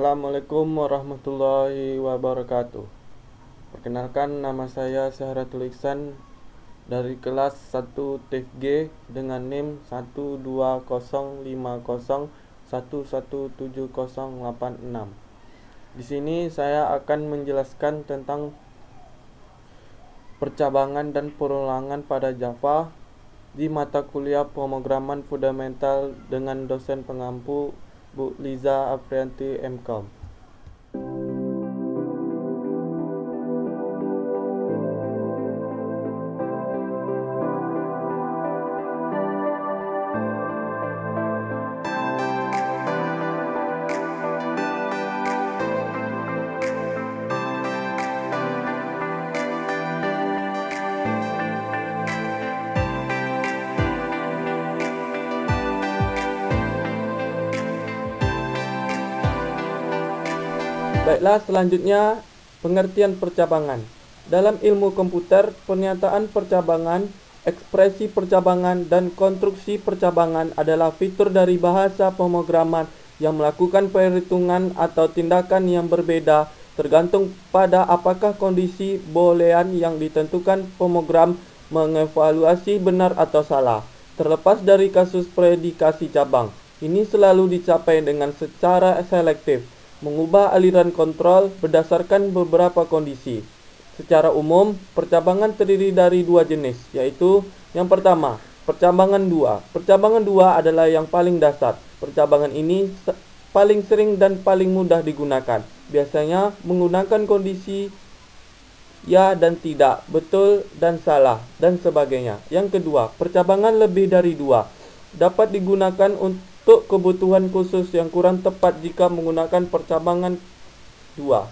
Assalamualaikum warahmatullahi wabarakatuh. Perkenalkan, nama saya Syahratul Ihsan dari kelas 1 TFG dengan NIM 12050117086. Di sini saya akan menjelaskan tentang percabangan dan perulangan pada Java di mata kuliah pemrograman fundamental dengan dosen pengampu Bu Liza Afrianti MCom. Baiklah, selanjutnya pengertian percabangan. Dalam ilmu komputer, pernyataan percabangan, ekspresi percabangan, dan konstruksi percabangan adalah fitur dari bahasa pemrograman yang melakukan perhitungan atau tindakan yang berbeda tergantung pada apakah kondisi boolean yang ditentukan pemrogram mengevaluasi benar atau salah. Terlepas dari kasus predikasi cabang, ini selalu dicapai dengan secara selektif, mengubah aliran kontrol berdasarkan beberapa kondisi. Secara umum, percabangan terdiri dari dua jenis, yaitu yang pertama, percabangan dua. Percabangan dua adalah yang paling dasar. Percabangan ini paling sering dan paling mudah digunakan. Biasanya menggunakan kondisi ya dan tidak, betul dan salah, dan sebagainya. Yang kedua, percabangan lebih dari dua. Dapat digunakan untuk kebutuhan khusus yang kurang tepat jika menggunakan percabangan dua.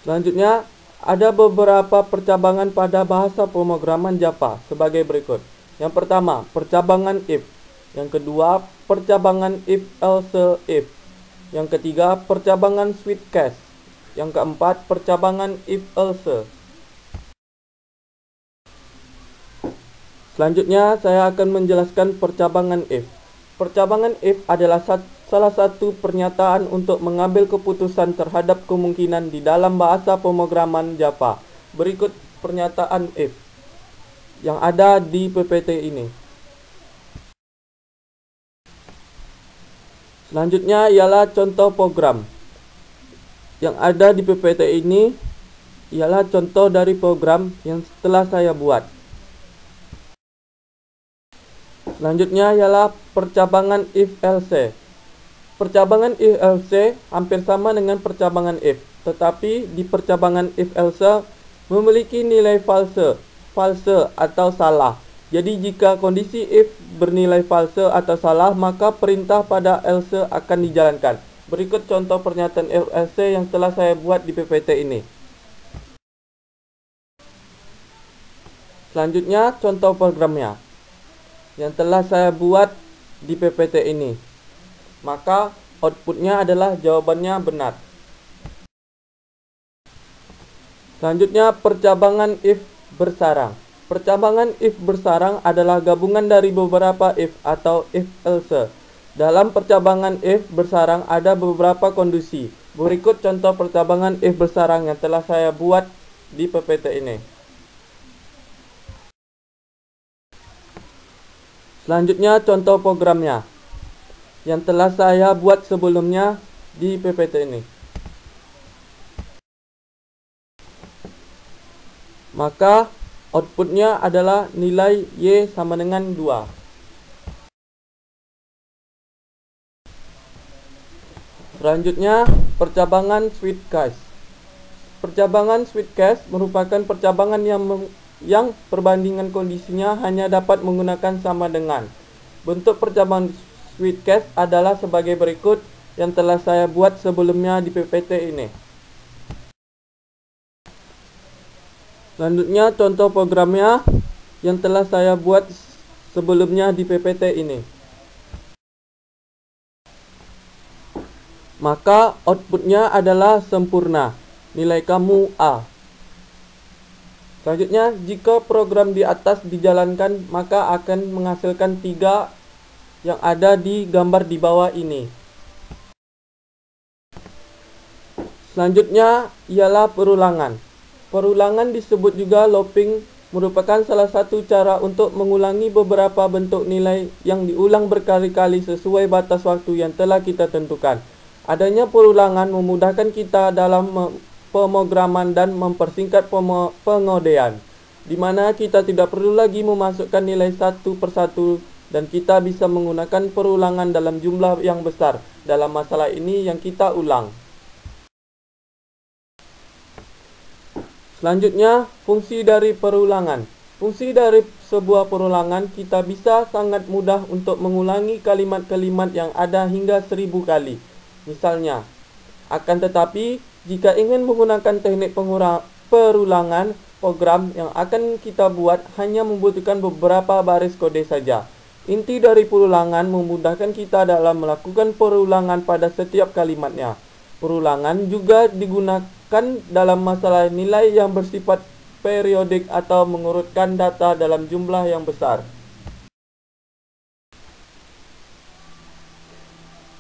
Selanjutnya, ada beberapa percabangan pada bahasa pemrograman Java sebagai berikut. Yang pertama, percabangan if. Yang kedua, percabangan if else if. Yang ketiga, percabangan switch case. Yang keempat, percabangan if else. Selanjutnya, saya akan menjelaskan percabangan if. Percabangan if adalah salah satu pernyataan untuk mengambil keputusan terhadap kemungkinan di dalam bahasa pemrograman Java. Berikut pernyataan if yang ada di PPT ini. Selanjutnya ialah contoh program. Yang ada di PPT ini ialah contoh dari program yang telah saya buat. Selanjutnya ialah percabangan if else. Percabangan if else hampir sama dengan percabangan if, tetapi di percabangan if else memiliki nilai false atau salah. Jadi jika kondisi if bernilai false atau salah, maka perintah pada else akan dijalankan. Berikut contoh pernyataan if else yang telah saya buat di PPT ini. Selanjutnya contoh programnya yang telah saya buat di PPT ini. Maka outputnya adalah jawabannya benar. Selanjutnya percabangan if bersarang. Percabangan if bersarang adalah gabungan dari beberapa if atau if else. Dalam percabangan if bersarang ada beberapa kondisi. Berikut contoh percabangan if bersarang yang telah saya buat di PPT ini. Selanjutnya contoh programnya yang telah saya buat sebelumnya di PPT ini. Maka outputnya adalah nilai Y sama dengan 2. Selanjutnya percabangan switch case. Percabangan switch case merupakan percabangan yang perbandingan kondisinya hanya dapat menggunakan sama dengan. Bentuk percabangan switch case adalah sebagai berikut yang telah saya buat sebelumnya di PPT ini. Selanjutnya contoh programnya yang telah saya buat sebelumnya di PPT ini. Maka outputnya adalah sempurna. Nilai kamu A. Selanjutnya, jika program di atas dijalankan, maka akan menghasilkan 3 yang ada di gambar di bawah ini. Selanjutnya ialah perulangan. Perulangan disebut juga looping, merupakan salah satu cara untuk mengulangi beberapa bentuk nilai yang diulang berkali-kali sesuai batas waktu yang telah kita tentukan. Adanya perulangan memudahkan kita dalam pemrograman dan mempersingkat pengodean, di mana kita tidak perlu lagi memasukkan nilai satu persatu dan kita bisa menggunakan perulangan dalam jumlah yang besar dalam masalah ini yang kita ulang. Selanjutnya, fungsi dari perulangan. Fungsi dari sebuah perulangan, kita bisa sangat mudah untuk mengulangi kalimat-kalimat yang ada hingga 1000 kali. Misalnya, akan tetapi, jika ingin menggunakan teknik perulangan, program yang akan kita buat hanya membutuhkan beberapa baris kode saja. Inti dari perulangan memudahkan kita dalam melakukan perulangan pada setiap kalimatnya. Perulangan juga digunakan dalam masalah nilai yang bersifat periodik atau mengurutkan data dalam jumlah yang besar.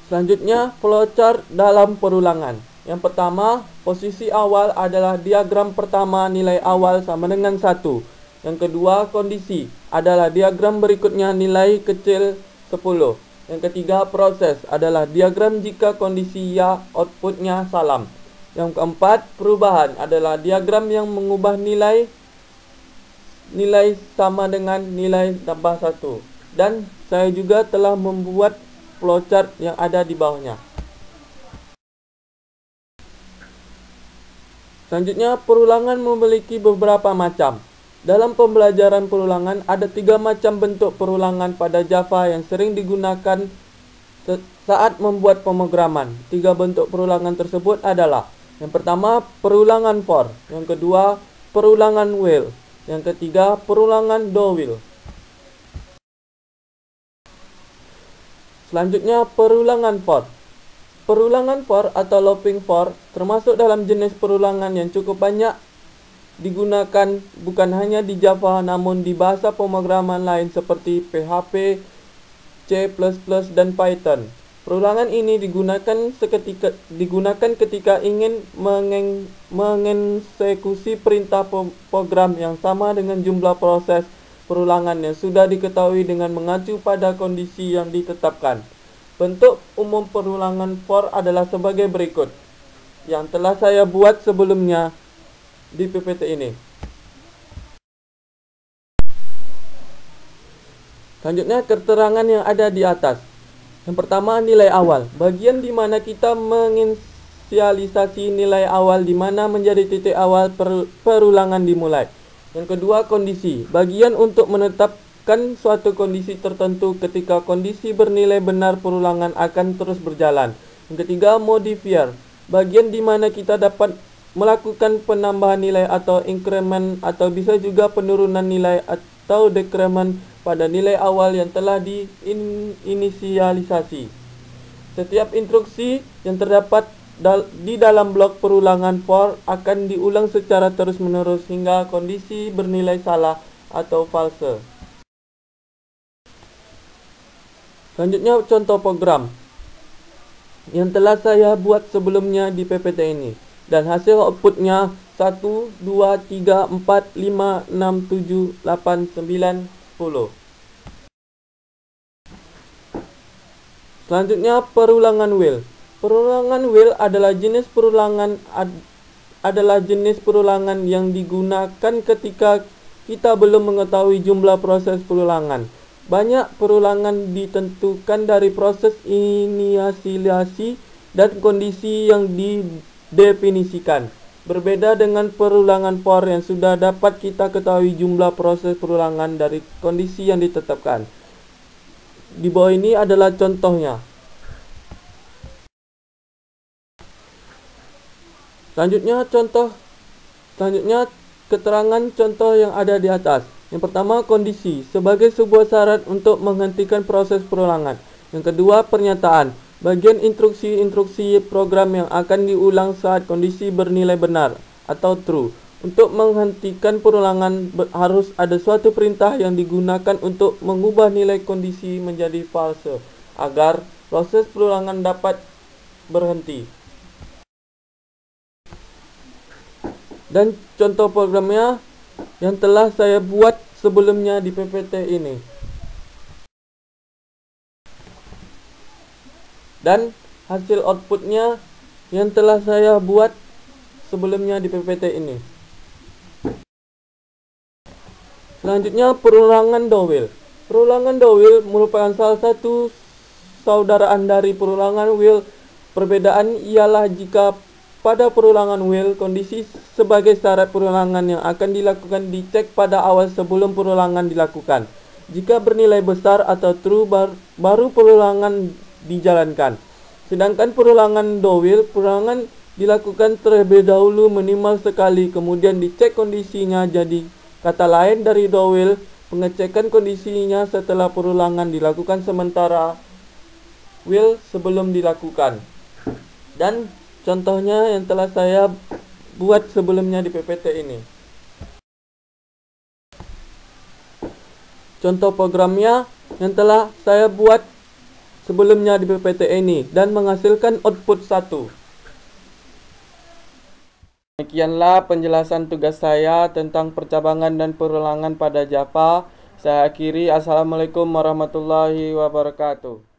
Selanjutnya, flowchart dalam perulangan. Yang pertama, posisi awal adalah diagram pertama nilai awal sama dengan 1. Yang kedua, kondisi adalah diagram berikutnya nilai kecil 10. Yang ketiga, proses adalah diagram jika kondisi ya, outputnya salam. Yang keempat, perubahan adalah diagram yang mengubah nilai sama dengan nilai tambah 1. Dan saya juga telah membuat flowchart yang ada di bawahnya. Selanjutnya, perulangan memiliki beberapa macam. Dalam pembelajaran perulangan, ada 3 macam bentuk perulangan pada Java yang sering digunakan saat membuat pemrograman. 3 bentuk perulangan tersebut adalah: yang pertama, perulangan for. Yang kedua, perulangan while. Yang ketiga, perulangan do while. Selanjutnya, perulangan for. Perulangan for atau looping for termasuk dalam jenis perulangan yang cukup banyak digunakan bukan hanya di Java namun di bahasa pemrograman lain seperti PHP, C++, dan Python. Perulangan ini digunakan ketika ingin mengeksekusi perintah program yang sama dengan jumlah proses perulangan yang sudah diketahui dengan mengacu pada kondisi yang ditetapkan. Bentuk umum perulangan for adalah sebagai berikut, yang telah saya buat sebelumnya di PPT ini. Selanjutnya, keterangan yang ada di atas. Yang pertama, nilai awal, bagian di mana kita menginisialisasi nilai awal di mana menjadi titik awal perulangan dimulai. Yang kedua, kondisi, bagian untuk menetapkan suatu kondisi tertentu. Ketika kondisi bernilai benar, perulangan akan terus berjalan. Yang ketiga, modifier, bagian di mana kita dapat melakukan penambahan nilai atau increment atau bisa juga penurunan nilai atau decrement pada nilai awal yang telah diinisialisasi. Setiap instruksi yang terdapat di dalam blok perulangan for akan diulang secara terus-menerus hingga kondisi bernilai salah atau false. Selanjutnya, contoh program yang telah saya buat sebelumnya di PPT ini. Dan hasil outputnya 1, 2, 3, 4, 5, 6, 7, 8, 9, 10. Selanjutnya, perulangan while. Perulangan while adalah jenis perulangan yang digunakan ketika kita belum mengetahui jumlah proses perulangan. Banyak perulangan ditentukan dari proses inisialisasi dan kondisi yang didefinisikan. Berbeda dengan perulangan for yang sudah dapat kita ketahui jumlah proses perulangan dari kondisi yang ditetapkan. Di bawah ini adalah contohnya. Selanjutnya, keterangan contoh yang ada di atas. Yang pertama, kondisi sebagai sebuah syarat untuk menghentikan proses perulangan. Yang kedua, pernyataan, bagian instruksi program yang akan diulang saat kondisi bernilai benar atau true. Untuk menghentikan perulangan harus ada suatu perintah yang digunakan untuk mengubah nilai kondisi menjadi false agar proses perulangan dapat berhenti. dan contoh programnya yang telah saya buat sebelumnya di PPT ini. Dan hasil outputnya yang telah saya buat sebelumnya di PPT ini. Selanjutnya, perulangan Dowell. Perulangan Dowell merupakan salah satu saudaraan dari perulangan Weil. Perbedaan ialah jika pada perulangan Weil, kondisi sebagai syarat perulangan yang akan dilakukan dicek pada awal sebelum perulangan dilakukan. Jika bernilai besar atau true, baru perulangan dijalankan. Sedangkan perulangan Dowell, perulangan dilakukan terlebih dahulu minimal sekali, kemudian dicek kondisinya. Jadi, kata lain dari Dowell, pengecekan kondisinya setelah perulangan dilakukan sementara Weil sebelum dilakukan. Dan contohnya yang telah saya buat sebelumnya di PPT ini. Contoh programnya yang telah saya buat sebelumnya di PPT ini dan menghasilkan output 1. Demikianlah penjelasan tugas saya tentang percabangan dan perulangan pada Java. Saya akhiri. Assalamualaikum warahmatullahi wabarakatuh.